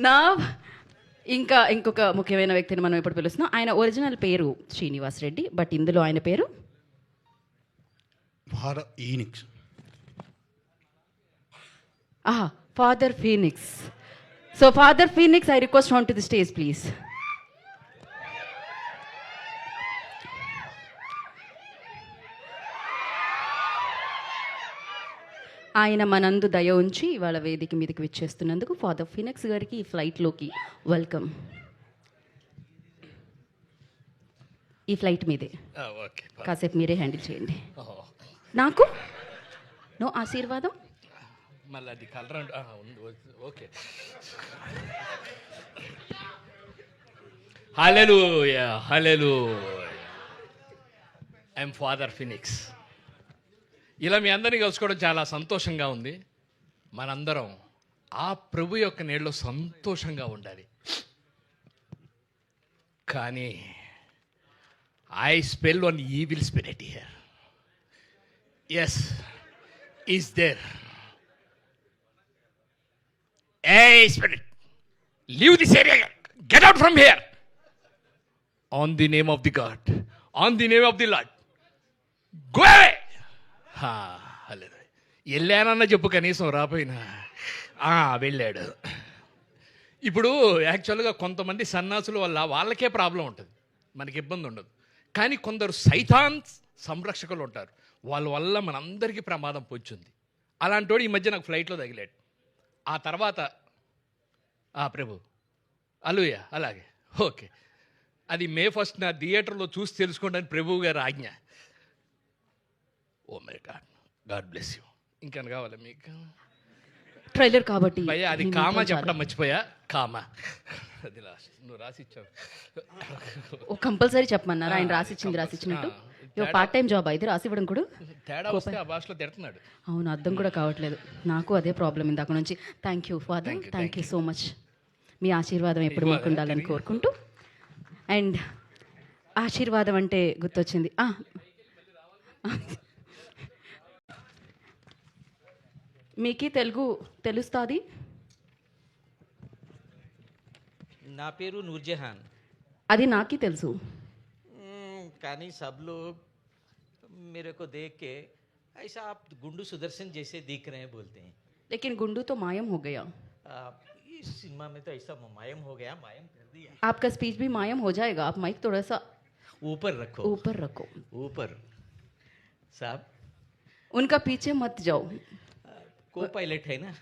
నా ఇంకా ఇంకొక ముఖ్యమైన వ్యక్తిని మనం ఇప్పుడు పిలుస్తున్నాం. ఆయన ఒరిజినల్ పేరు శ్రీనివాస్ రెడ్డి, బట్ ఇందులో ఆయన పేరు Phoenix. Father Phoenix. So father Phoenix, I request on to the stage please. ఆయన మనందు దయ ఉంచి ఇవాళ వేదిక మీదకి విచ్చేస్తున్నందుకు ఫాదర్ ఫీనిక్స్ గారికి ఈ ఫ్లైట్లోకి వెల్కమ్. ఈ ఫ్లైట్ మీదే కాసేపు మీరే హ్యాండిల్ చేయండి. నాకు నో ఆశీర్వాదం. మళ్ళీ అది colour okay. Hallelujah hallelujah. I'm father Phoenix. ఇలా మీ అందరినీ కలుసుకోవడం చాలా సంతోషంగా ఉంది. మనందరం ఆ ప్రభు యొక్క నీళ్ళలో సంతోషంగా ఉండాలి. కానీ I spell one evil spirit here. Yes, is there. Hey spirit, leave this area, get out from here. On the name of the God, on the name of the Lord, go away. హల్లెలూయా. వెళ్ళానన్న చెప్పు, కనీసం రాపోయినా వెళ్ళాడు. ఇప్పుడు యాక్చువల్గా కొంతమంది సన్నాసుల వల్ల వాళ్ళకే problem ఉంటుంది, మనకి ఇబ్బంది ఉండదు. కానీ కొందరు సైతాన్ సంరక్షకులు ఉంటారు, వాళ్ళ వల్ల మనందరికీ ప్రమాదం పొంచుంది. అలాంటి వాడు ఈ మధ్య నాకు ఫ్లైట్లో తగిలాడు. ఆ తర్వాత ప్రభు అలుయ అలాగే ఓకే, అది May 1st నా థియేటర్లో చూసి తెలుసుకోండి ప్రభువు గారు ఆజ్ఞ. Oh my God, God bless you. ఇంకా కావాలి మీకు ట్రైలర్ కాబట్టి భయ్యా, అది కామా చెప్పడం మర్చిపోయా. కామా అది నువ్వు రాసిచ్చావు. కంపల్సరీ చెప్పమన్నారు ఆయన. రాసిచ్చినట్టు పార్ట్ టైం జాబ్ అయితే రాసివ్వడం కూడా తేడా వస్తే ఆ భాషలో తిడుతున్నాడు. అవును, అర్థం కూడా కావట్లేదు. నాకు అదే ప్రాబ్లం ఇందాక నుంచి. Thank you father, thank you so much. మీ ఆశీర్వాదం ఎప్పుడు మాకు ఉండాలని కోరుకుంటూ. అండ్ ఆశీర్వాదం అంటే గుర్తొచ్చింది, మీకి తెలుగు తెలుస్తుంది? నా పేరు నూర్జహాన్. అది నాకి తెలుసు. కానీ सब लोग मेरे को देख के ऐसा आप गुंडू सुदर्शन जैसे दिख रहे हैं बोलते हैं. लेकिन गुंडू तो मायम हो गया. इस सिनेमा में तो ऐसा मायम हो गया, मायम कर दिया. आपका स्पीच भी मायम हो जाएगा. आप माइक थोड़ा सा ऊपर रखो, ऊपर रखो, ऊपर. साहब उनका पीछे मत जाओ. को पायलट है ना,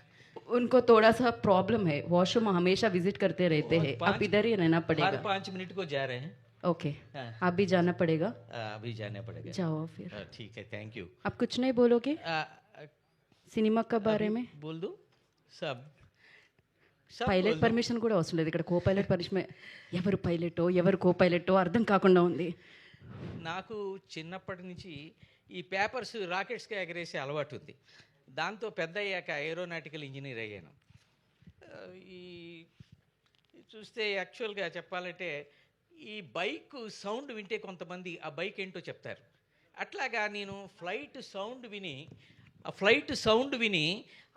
उनको थोड़ा सा प्रॉब्लम है, वॉशरूम हमेशा विजिट करते रहते हैं. आप इधर ही रहना हर पड़ेगा. 5 मिनट को जा रहे हैं. ओके, आप भी जाना पड़ेगा. अभी जाना पड़ेगा. जाओ फिर. ठीक है, थैंक यू. आप कुछ नहीं बोलोगे సినిమా का बारे में? बोल दो सब. పైలట్ పర్మిషన్ కూడా అవసరం లేదు ఇక్కడ. కో పైలట్ పర్మిషన్, ఎవరు పైలటో ఎవరు కో పైలటో అర్థం కాకుండా ఉంది. నాకు చిన్నప్పటి నుంచి ఈ పేపర్స్ రాకెట్స్కి ఎగరేసే అలవాటు ఉంది. దాంతో పెద్ద అయ్యాక ఏరోనాటికల్ ఇంజనీర్ అయ్యాను. ఈ చూస్తే యాక్చువల్గా చెప్పాలంటే ఈ బైక్ సౌండ్ వింటే కొంతమంది ఆ బైక్ ఏంటో చెప్తారు. అట్లాగా నేను ఫ్లైట్ సౌండ్ విని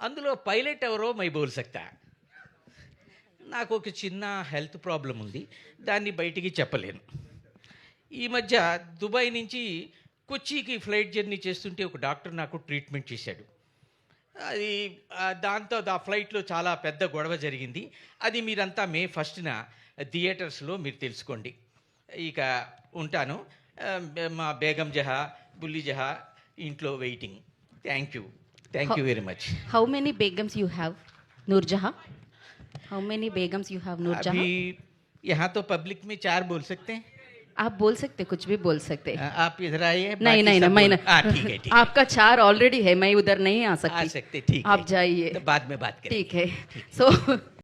అందులో పైలట్ ఎవరో మై బోల్ సక్తా. నాకు ఒక చిన్న హెల్త్ ప్రాబ్లం ఉంది, దాన్ని బయటికి చెప్పలేను. ఈ మధ్య దుబాయ్ నుంచి కొచ్చికి ఫ్లైట్ జర్నీ చేస్తుంటే ఒక డాక్టర్ నాకు ట్రీట్మెంట్ చేశాడు. అది దాంతో ఆ ఫ్లైట్లో చాలా పెద్ద గొడవ జరిగింది. అది మీరంతా May 1st థియేటర్స్లో మీరు తెలుసుకోండి. ఇక ఉంటాను. మా బేగం జహా, బుల్లి జహా ఇంట్లో waiting. Thank you very much. How many begums you have Noorjahan? How many begums you have Noorjahan? अभी यहाँ तो पब्लिक में 4 बोल सकते हैं. आप बोल सकते, कुछ भी बोल सकते. आप इधर आइए. नहीं, मैं ठीक है. आपका 4 ऑलरेडी है, मैं उधर नहीं आ सकती. ठीक आप जाइए, तो बाद में बात करें. ठीक है. सो